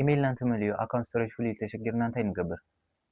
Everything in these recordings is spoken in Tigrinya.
ኢሜይልና እንተመልዩ ኣካውንት ስቶሬጅ ፉል ተሸጊርና እንታይ ንገብር?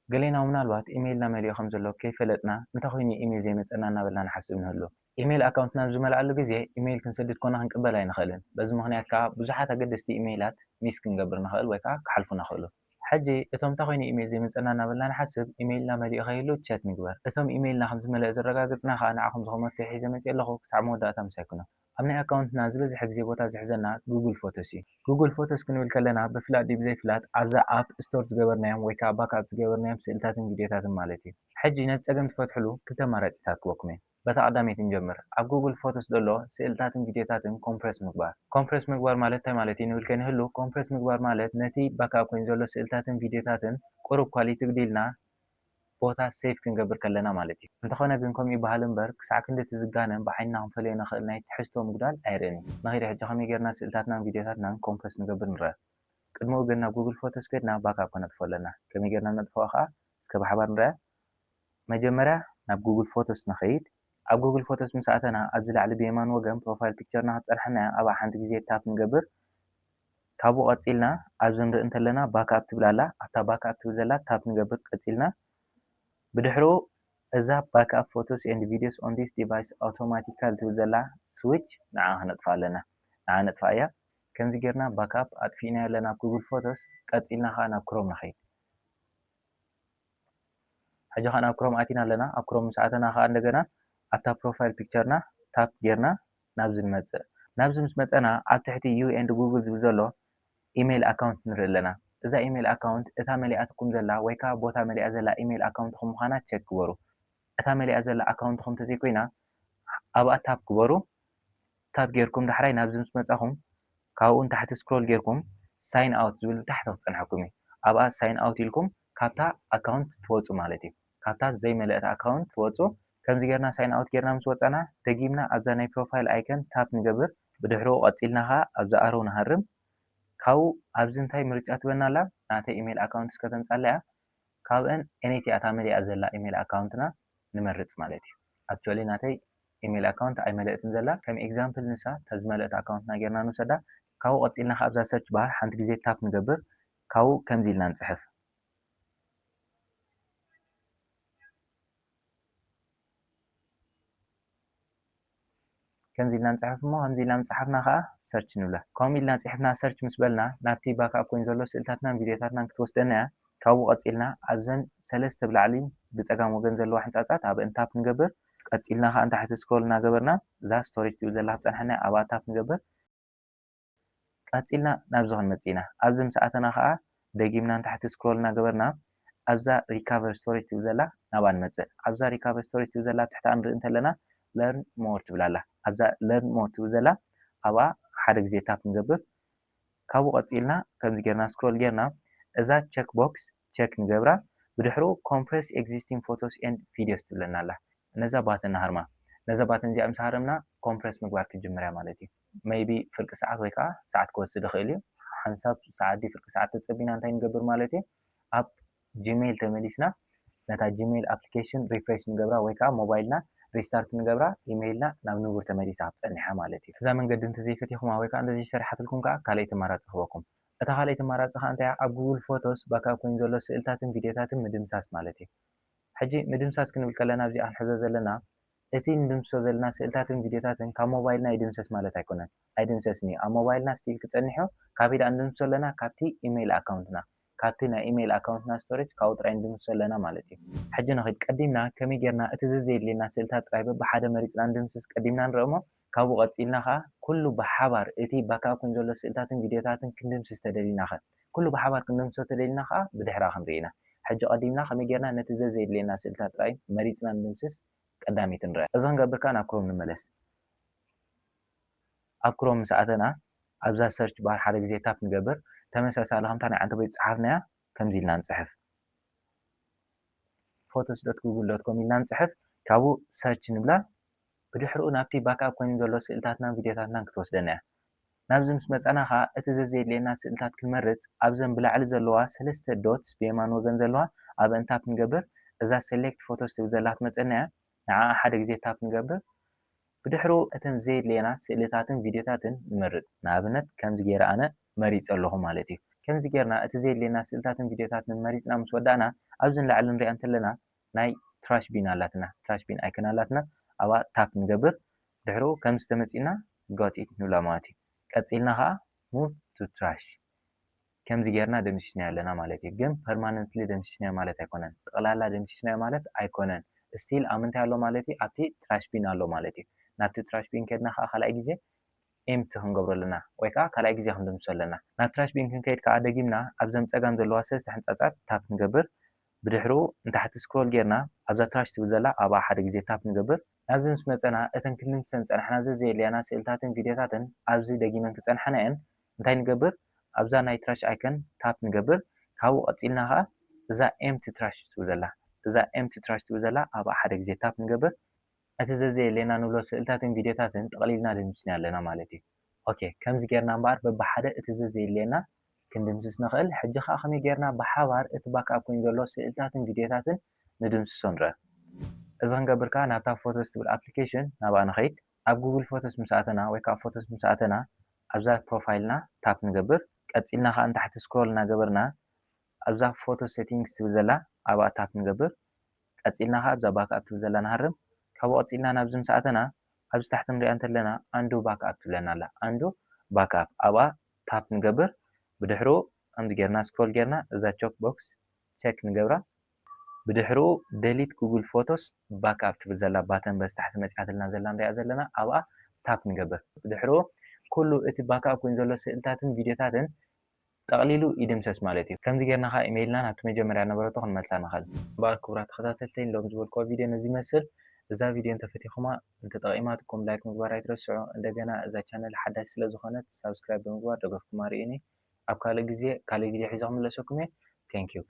ገሌና ምናልባት ኢሜይልና መልዩ ከም ዘሎ ከይፈለጥና እንታይ ኮይኑ ኢሜይል ዘይመፀና እናበልና ንሓስብ ንህሉ። ኢሜይል ኣካውንትና ዝመልኣሉ ግዜ ኢሜይል ክንሰድድ ኮና ክንቅበል ኣይንኽእልን። በዚ ምክንያት ከዓ ብዙሓት ኣገደስቲ ኢሜይላት ሚስ ክንገብር ንኽእል ወይ ከዓ ክሓልፉና ይኽእሉ። ሕጂ እቶም እንታይ ኮይኑ ኢሜይል ዘይመፀና እናበልና ንሓስብ ኢሜይልና መሊኡ ከይህሉ ቸክ ንግበር። እቶም ኢሜይልና ከም ዝመልአ ዘረጋግፅና ከዓ ንዓኹም ዝኾም መፍትሒ ሒዘ መፅእ ኣለኹ። ክሳብ መወዳእታ ምሳይኩኖ። ኣብ ናይ ኣካውንትና ዝበዝሐ ግዜ ቦታ ዝሕዘና ጉግል ፎቶስ እዩ። ጉግል ፎቶስ ክንብል ከለና ብፍላጥ ድዩ ብዘይፍላጥ ኣብዛ ኣፕ ስቶር ዝገበርናዮም ወይ ከዓ ባክኣፕ ዝገበርናዮም ስእልታትን ቪድዮታትን ማለት እዩ። ሕጂ ነቲ ፀገም ትፈትሕሉ ክልተ ኣማራፂታት ክበኩም እየ። በታ ቀዳመይቲ ንጀምር። ኣብ ጉግል ፎቶስ ዘሎ ስእልታትን ቪድዮታትን ኮምፕረስ ምግባር። ኮምፕረስ ምግባር ማለት እንታይ ማለት እዩ ንብል ከንህሉ ኮምፕረስ ምግባር ማለት ነቲ ባክኣፕ ኮይኑ ዘሎ ስእልታትን ቪድዮታትን ቁሩብ ኳሊቲ ግዲልና ቦታ ሴፍ ክንገብር ከለና ማለት እዩ። እንተኾነ ግን ከምኡ ይበሃል እምበር ክሳዕ ክንዲ ትዝጋነን ብዓይንና ክንፈልዮ ንኽእል ናይ ትሕዝቶ ምጉዳል ኣይርአን እዩ። ንኸይዲ ሕጂ ከመይ ጌርና ስእልታትናን ቪድዮታትናን ኮምፕረስ ንገብር ንርአ። ቅድሚኡ ግን ናብ ጉግል ፎቶስ ከድና ባክኣፕ ከነጥፎ ኣለና። ከመይ ጌርና ነጥፍኦ ከዓ እስከ ብሓባር ንርአ። መጀመርያ ናብ ጉግል ፎቶስ ንኸይድ። ኣብ ጉግል ፎቶስ ምስ ኣተና ኣብዚ ላዕሊ ብየማን ወገን ፕሮፋይል ፒክቸርና ክትፀርሐና ኣብ ሓንቲ ግዜ ታፕ ንገብር። ካብኡ ቀፂልና ኣብዚ ንርኢ እንተለና ባክኣፕ ትብል ኣላ። ኣብታ ባክኣፕ ትብል ዘላ ታፕ ንገብር ቀፂልና ብድሕሪኡ እዛ ባክኣፕ ፎቶስ ኤንድ ቪዲዮስ ኦን ዲስ ዲቫይስ ኣውቶማቲካሊ ትብል ዘላ ስዊች ንዓ ክነጥፋ ኣለና። ንዓ ነጥፋ እያ። ከምዚ ጌርና ባክኣፕ ኣጥፊእና ኣለና ኣብ ጉግል ፎቶስ። ቀፂልና ከዓ ናብ ክሮም ንኸይድ። ሕጂ ከዓ ናብ ክሮም ኣቲና ኣለና። ኣብ ክሮም ምስ ኣተና ከዓ እንደገና ኣብታ ፕሮፋይል ፒክቸርና ታፕ ጌርና ናብዚ ንመፅእ። ናብዚ ምስ መፀና ኣብ ትሕቲ ዩ ኤንድ ጉግል ዝብል ዘሎ ኢሜይል ኣካውንት ንርኢ ኣለና። እዛ ኢሜይል ኣካውንት እታ መሊኣትኩም ዘላ ወይ ከዓ ቦታ መሊኣ ዘላ ኢሜይል ኣካውንትኩም ምዃና ቸክ ግበሩ። እታ መሊኣ ዘላ ኣካውንትኩም እንተዘይኮይና ኣብኣ ታፕ ግበሩ። ታፕ ጌርኩም ዳሕራይ ናብዚ ምስ መፃኹም ካብኡ ንታሕቲ ስክሮል ጌርኩም ሳይን ኣውት ዝብል ታሕቲ ክፀንሐኩም እዩ። ኣብኣ ሳይን ኣውት ኢልኩም ካብታ ኣካውንት ትወፁ ማለት እዩ። ካብታ ዘይመልአት ኣካውንት ትወፁ። ከምዚ ጌርና ሳይን ኣውት ጌርና ምስ ወፀና ደጊምና ኣብዛ ናይ ፕሮፋይል ኣይከን ታፕ ንገብር። ብድሕሪኡ ቀፂልና ከዓ ኣብዛ ኣሮው ንሃርም። ካብኡ ኣብዚ እንታይ ምርጫ ትበና ኣላ ናተይ ኢሜይል ኣካውንት እስከተምፃለያ ካብአን ኤነይቲ ኣታ መሊኣ ዘላ ኢሜይል ኣካውንትና ንመርፅ ማለት እዩ። ኣክቹዋሊ ናተይ ኢሜይል ኣካውንት ኣይመልአትን ዘላ ከም ኤግዛምፕል ንሳ ተዝመልአት ኣካውንትና ጌርና ንወሰዳ። ካብኡ ቀፂልና ካብዛ ሰርች ባር ሓንቲ ግዜ ታፕ ንገብር። ካብኡ ከምዚ ኢልና ንፅሕፍ ከምዚ ኢልና ንፅሕፍ እሞ ከምዚ ኢልና ምፅሓፍና ከዓ ሰርች ንብላ። ከምኡ ኢልና ፅሕፍና ሰርች ምስ በልና ናብቲ ባክኣፕ ኮይኑ ዘሎ ስእልታትናን ቪድዮታትናን ክትወስደና እያ። ካብኡ ቀፂልና ኣብዘን ሰለስተ ብላዕሊ ብፀጋም ወገን ዘለዋ ሕንፃፃት ኣብአን ታፕ ንገብር። ቀፂልና ከዓ ንታሕቲ ስክሮል እናገበርና እዛ ስቶሬጅ ትብል ዘላ ክትፀንሐና ኣብኣ ታፕ ንገብር። ቀፂልና ናብዚ ክንመፅእ ኢና። ኣብዚ ምስ ኣተና ከዓ ደጊምና ንታሕቲ ስክሮል እናገበርና ኣብዛ ሪካቨር ስቶሬጅ ትብል ዘላ ናብኣ ንመፅእ። ኣብዛ ሪካቨር ስቶሬጅ ትብል ዘላ ትሕቲኣ ንርኢ እንተለና ለርን ሞር ትብል ኣላ። ኣብዛ ለርን ሞር ትብል ዘላ ኣብኣ ሓደ ግዜ ታፕ ንገብር። ካብኡ ቀፂልና ከምዚ ጌርና ስክሮል ጌርና እዛ ቸክ ቦክስ ቸክ ንገብራ። ብድሕሪኡ ኮምፕረስ ኤግዚስቲንግ ፎቶስ ኤንድ ቪዲዮስ ትብለና ኣላ። ነዛ ባትን ሃርማ። ነዛ ባትን እዚኣ ምስ ሃረምና ኮምፕረስ ምግባር ክጅምር እያ ማለት እዩ። ሜይቢ ፍርቂ ሰዓት ወይ ከዓ ሰዓት ክወስድ ይኽእል እዩ። ሓንሳብ ሰዓት ዲ ፍርቂ ሰዓት ተፀቢና እንታይ ንገብር ማለት እዩ ኣብ ጂሜይል ተመሊስና ነታ ጂሜይል ኣፕሊኬሽን ሪፍሬሽ ንገብራ ወይ ከዓ ሞባይልና ሪስታርት ንገብራ ኢሜይልና ናብ ንቡር ተመሊሳ ክትፀኒሓ ማለት እዩ። እዛ መንገዲ እንተዘይፈቲኹማ ወይ ከዓ እንደዘይሰርሓትልኩም ከዓ ካልአይቲ ኣማራፂ ክህበኩም። እታ ካልአይቲ ኣማራፂ ከዓ እንታይ ኣብ ጉግል ፎቶስ ባክኣፕ ኮይኑ ዘሎ ስእልታትን ቪድዮታትን ምድምሳስ ማለት እዩ። ሕጂ ምድምሳስ ክንብል ከለና እዚኣ ንሕዞ ዘለና እቲ ንድምሶ ዘለና ስእልታትን ቪድዮታትን ካብ ሞባይልና ይድምሰስ ማለት ኣይኮነን። ኣይድምሰስን እዩ። ኣብ ሞባይልና ስቲል ክፀኒሑ ካብ ኢዳ ንድምሶ ኣለና ካብቲ ኢሜይል ኣካውንትና ካብቲ ናይ ኢሜይል ኣካውንትና ስቶሬጅ ካብኡ ጥራይ ንድምሶ ኣለና ማለት እዩ። ሕጂ ንኸይድ ቀዲምና ከመይ ጌርና እቲ ዘዘየድልየና ስእልታት ጥራይ ብሓደ መሪፅና ንድምስስ ቀዲምና ንርኢ እሞ ካብኡ ቀፂልና ከዓ ኩሉ ብሓባር እቲ ባክኣፕ ኮይኑ ዘሎ ስእልታትን ቪድዮታትን ክንድምስስ ተደሊና ኸ ኩሉ ብሓባር ክንድምሶ ተደሊና ከዓ ብድሕራ ክንርኢ ኢና። ሕጂ ቀዲምና ከመይ ጌርና ነቲ ዘዘየድልየና ስእልታት ጥራይ መሪፅና ንድምስስ ቀዳሚት ንርአ። እዚ ክንገብር ከዓ ናብ ክሮም ንመለስ። ኣብ ክሮም ምስ ኣተና ኣብዛ ሰርች ባር ሓደ ግዜ ታፕ ንገብር። ተመሳሳሊ ከምታ ናይ ዓንተ ቤት ፀሓፍናያ ከምዚ ኢልና ንፅሕፍ photos.google.com ኢልና ንፅሕፍ። ካብኡ ሰርች ንብላ። ብድሕሪኡ ናብቲ ባክኣፕ ኮይኑ ዘሎ ስእልታትናን ቪድዮታትናን ክትወስደና እያ። ናብዚ ምስ መፀና ከዓ እቲ ዘዘየድልየና ስእልታት ክንመርፅ ኣብዘን ብላዕሊ ዘለዋ ሰለስተ ዶት ብየማን ወገን ዘለዋ ኣብአን ታፕ ንገብር። እዛ ሴሌክት ፎቶስ ትብል ዘላ ክትመፀና እያ። ንዓ ሓደ ግዜ ታፕ ንገብር። ብድሕሪኡ እተን ዘየድልየና ስእልታትን ቪድዮታትን ንመርፅ። ንኣብነት ከምዚ ጌረ ኣነ መሪፅ ኣለኹ ማለት እዩ። ከምዚ ጌርና እቲ ዘየድልየና ስእልታትን ቪድዮታትን መሪፅና ምስ ወዳእና ኣብዚ ንላዕሊ ንሪኣ እንተለና ናይ ትራሽ ቢን ኣላትና ትራሽ ቢን ኣይከን ኣላትና ኣብኣ ታፕ ንገብር ድሕሪኡ ከም ዝተመፂና got it ንብላ ማለት እዩ ቀፂልና ከዓ move to trash ከምዚ ጌርና ደምሲስናዮ ኣለና ማለት እዩ ግን ፐርማነንትሊ ደምሲስናዮ ማለት ኣይኮነን ጠቕላላ ደምሲስናዮ ማለት ኣይኮነን ስቲል ኣብ ምንታይ ኣሎ ማለት እዩ ኣብቲ ትራሽ ቢን ኣሎ ማለት እዩ ናብቲ ትራሽ ቢን ከድና ከዓ ካልኣይ ግዜ ኤምቲ ክንገብሮ ኣለና ወይ ከዓ ካልኣይ ግዜ ክንደምስሶ ኣለና ናብ ትራሽ ቢን ክንከይድ ከዓ ደጊምና ኣብዘን ፀጋም ዘለዋ ሰለስተ ሕንፃፃት ታፕ ንገብር ብድሕሪኡ ንታሕቲ ስክሮል ጌርና ኣብዛ ትራሽ ትብል ዘላ ኣብኣ ሓደ ግዜ ታፕ ንገብር ኣብዚ ምስ መፀና እተን ክልምሰን ፀናሕና ዘየድልያና ስእልታትን ቪድዮታትን ኣብዚ ደጊመን ክፀንሐና እየን እንታይ ንገብር ኣብዛ ናይ ትራሽ ኣይከን ታፕ ንገብር ካብኡ ቀፂልና ከዓ እዛ ኤምቲ ትራሽ ትብል ዘላ እዛ ኤምቲ ትራሽ ትብል ዘላ ኣብኣ ሓደ ግዜ ታፕ ንገብር እቲ ዘየድልየና ንብሎ ስእልታትን ቪድዮታትን ጠቕሊልና ደምሲስና ኣለና ማለት እዩ ኦኬ ከምዚ ጌርና እምበር በብሓደ እቲ ዘየድልየና ክንድምስስ ንኽእል ሕጂ ከዓ ከመይ ጌርና ብሓባር እቲ ባክኣፕ ኮይኑ ዘሎ ስእልታትን ቪድዮታትን ንድምስሶ ንረአ እዚ ክንገብር ከዓ ናብታ ፎቶስ ትብል ኣፕሊኬሽን ናብኣ ንኸይድ ኣብ ጉግል ፎቶስ ምስ ኣተና ወይ ከዓ ፎቶስ ምስ ኣተና ኣብዛ ፕሮፋይልና ታፕ ንገብር ቀፂልና ከዓ ንታሕቲ ስክሮል እናገበርና ኣብዛ ፎቶ ሴቲንግስ ትብል ዘላ ኣብኣ ታፕ ንገብር ቀፂልና ከዓ ኣብዛ ባክኣፕ ትብል ዘላ ንሃርም ካብኡ ቀፂልና ናብዚ ምስ ኣተና ኣብዚ ታሕቲ ንሪኣ እንተለና አንዱ ባክኣፕ ትብለና ኣላ አንዱ ባክኣፕ ኣብኣ ታፕ ንገብር ብድሕሪኡ ከምዚ ጌርና ስክሮል ጌርና እዛ ቾክ ቦክስ ቼክ ንገብራ ብድሕሪኡ ደሊት ጉግል ፎቶስ ባክኣፕ ትብል ዘላ ባተን በዚ ታሕቲ መፅያትልና ዘላ ንሪኣ ዘለና ኣብኣ ታፕ ንገብር ብድሕሪኡ ኩሉ እቲ ባክኣፕ ኮይኑ ዘሎ ስእልታትን ቪድዮታትን ጠቕሊሉ ይድምሰስ ማለት እዩ ከምዚ ጌርና ከዓ ኢሜይልና ናብቲ መጀመርያ ነበረቶ ክንመልሳ ንኽእል እምበር ክቡራት ተኸታተልተይ ሎም ዝበልክዎ ቪድዮ ነዚ ይመስል እዛ ቪድዮ እንተፈቲኹማ እንተጠቒማትኩም ላይክ ምግባር ኣይትረስዑ እንደገና እዛ ቻነል ሓዳሽ ስለ ዝኾነት ሳብስክራይብ ብምግባር ደገፍኩማ ርኢኒ ኣብ ካልእ ግዜ ካልእ ቪድዮ ሒዘ ክምለሰኩም እየ ቴንክ ዩ